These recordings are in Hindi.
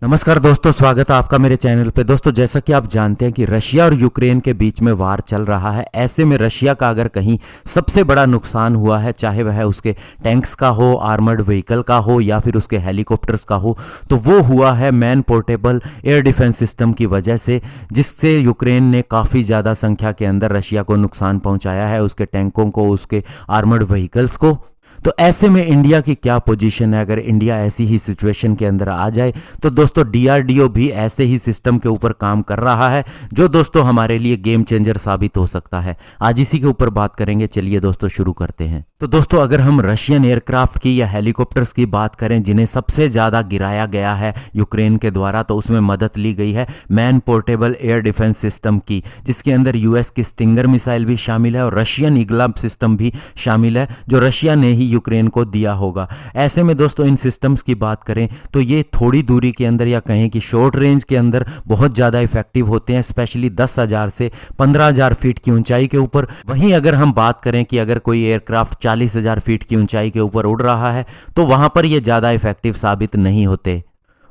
नमस्कार दोस्तों, स्वागत है आपका मेरे चैनल पे। दोस्तों, जैसा कि आप जानते हैं कि रशिया और यूक्रेन के बीच में वार चल रहा है। ऐसे में रशिया का अगर कहीं सबसे बड़ा नुकसान हुआ है, चाहे वह उसके टैंक्स का हो, आर्मर्ड व्हीकल का हो या फिर उसके हेलीकॉप्टर्स का हो, तो वो हुआ है man portable air defence system की वजह से, जिससे यूक्रेन ने काफ़ी ज़्यादा संख्या के अंदर रशिया को नुकसान पहुँचाया है, उसके टैंकों को, उसके आर्मर्ड व्हीकल्स को। तो ऐसे में इंडिया की क्या पोजीशन है? अगर इंडिया ऐसी ही सिचुएशन के अंदर आ जाए तो दोस्तों डीआरडीओ भी ऐसे ही सिस्टम के ऊपर काम कर रहा है, जो दोस्तों हमारे लिए गेम चेंजर साबित हो सकता है। आज इसी के ऊपर बात करेंगे। चलिए दोस्तों शुरू करते हैं। तो दोस्तों, अगर हम रशियन एयरक्राफ्ट की या हेलीकॉप्टर्स की बात करें जिन्हें सबसे ज़्यादा गिराया गया है यूक्रेन के द्वारा, तो उसमें मदद ली गई है man portable air defence system की, जिसके अंदर यूएस की स्टिंगर मिसाइल भी शामिल है और रशियन ईगल सिस्टम भी शामिल है, जो रशिया ने ही यूक्रेन को दिया होगा। ऐसे में दोस्तों इन सिस्टम्स की बात करें तो ये थोड़ी दूरी के अंदर या कहें कि शॉर्ट रेंज के अंदर बहुत ज़्यादा इफेक्टिव होते हैं, स्पेशली 10,000 से 15,000 फीट की ऊंचाई के ऊपर। वहीं अगर हम बात करें कि अगर कोई एयरक्राफ्ट 40,000 फीट की ऊंचाई के ऊपर उड़ रहा है तो वहां पर ये ज़्यादा इफेक्टिव साबित नहीं होते।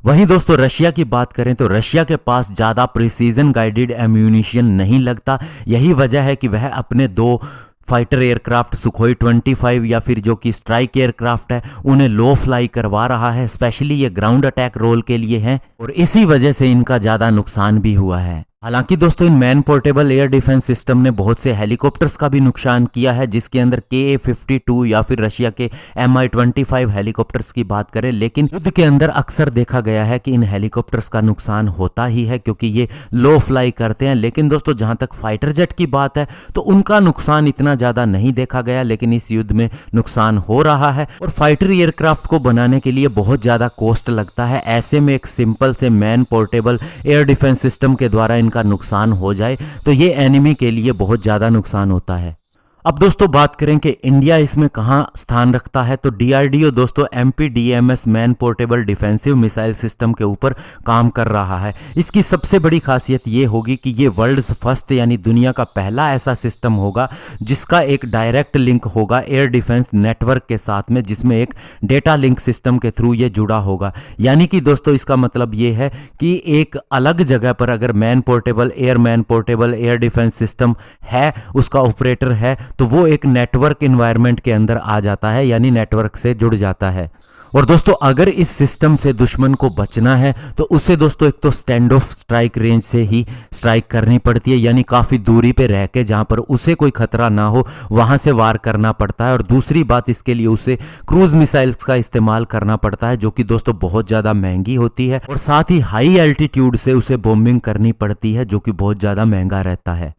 वहीं दोस्तों रशिया की बात करें तो रशिया के पास ज़्यादा प्रिसीजन गाइडेड एम्यूनिशन नहीं लगता। यही वजह है कि वह अपने दो फाइटर एयरक्राफ्ट सुखोई 25 या फिर जो कि स्ट्राइक एयरक्राफ्ट है उन्हें लो फ्लाई करवा रहा है। स्पेशली ये ग्राउंड अटैक रोल के लिए हैं और इसी वजह से इनका ज़्यादा नुकसान भी हुआ है। हालांकि दोस्तों in man portable air defence system ने बहुत से हेलीकॉप्टर्स का भी नुकसान किया है, जिसके अंदर KA-52 या फिर रशिया के Mi-25 हेलीकॉप्टर्स की बात करें। लेकिन युद्ध के अंदर अक्सर देखा गया है कि इन हेलीकॉप्टर्स का नुकसान होता ही है, क्योंकि ये लो फ्लाई करते हैं। लेकिन दोस्तों जहां तक फाइटर जेट की बात है तो उनका नुकसान इतना ज़्यादा नहीं देखा गया, लेकिन इस युद्ध में नुकसान हो रहा है और फाइटर एयरक्राफ्ट को बनाने के लिए बहुत ज़्यादा कॉस्ट लगता है। ऐसे में एक सिंपल से man portable air defence system के द्वारा का नुकसान हो जाए तो ये एनिमी के लिए बहुत ज्यादा नुकसान होता है। अब दोस्तों बात करें कि इंडिया इसमें कहां स्थान रखता है, तो डीआरडीओ दोस्तों MPDMS man portable defensive missile system के ऊपर काम कर रहा है। इसकी सबसे बड़ी खासियत ये होगी कि ये वर्ल्ड्स फर्स्ट यानी दुनिया का पहला ऐसा सिस्टम होगा जिसका एक डायरेक्ट लिंक होगा एयर डिफेंस नेटवर्क के साथ में, जिसमें एक डेटा लिंक सिस्टम के थ्रू ये जुड़ा होगा। यानी कि दोस्तों इसका मतलब ये है कि एक अलग जगह पर अगर man portable air defence system है, उसका ऑपरेटर है, तो वो एक नेटवर्क एनवायरनमेंट के अंदर आ जाता है, यानी नेटवर्क से जुड़ जाता है। और दोस्तों अगर इस सिस्टम से दुश्मन को बचना है तो उसे दोस्तों एक तो स्टैंड ऑफ स्ट्राइक रेंज से ही स्ट्राइक करनी पड़ती है, यानी काफ़ी दूरी पे रह के जहां पर उसे कोई खतरा ना हो वहां से वार करना पड़ता है। और दूसरी बात, इसके लिए उसे क्रूज मिसाइल्स का इस्तेमाल करना पड़ता है, जो कि दोस्तों बहुत ज़्यादा महंगी होती है। और साथ ही हाई एल्टीट्यूड से उसे बॉम्बिंग करनी पड़ती है, जो कि बहुत ज़्यादा महंगा रहता है।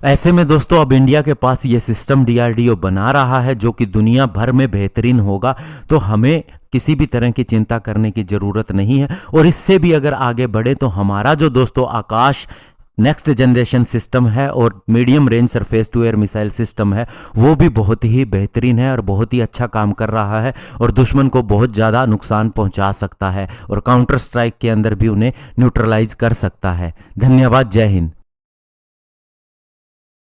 ऐसे में दोस्तों अब इंडिया के पास ये सिस्टम डीआरडीओ बना रहा है, जो कि दुनिया भर में बेहतरीन होगा, तो हमें किसी भी तरह की चिंता करने की ज़रूरत नहीं है। और इससे भी अगर आगे बढ़े तो हमारा जो दोस्तों आकाश नेक्स्ट जनरेशन सिस्टम है और medium range surface to air missile system है, वो भी बहुत ही बेहतरीन है और बहुत ही अच्छा काम कर रहा है और दुश्मन को बहुत ज़्यादा नुकसान पहुंचा सकता है और काउंटर स्ट्राइक के अंदर भी उन्हें न्यूट्रलाइज कर सकता है। धन्यवाद। जय हिंद।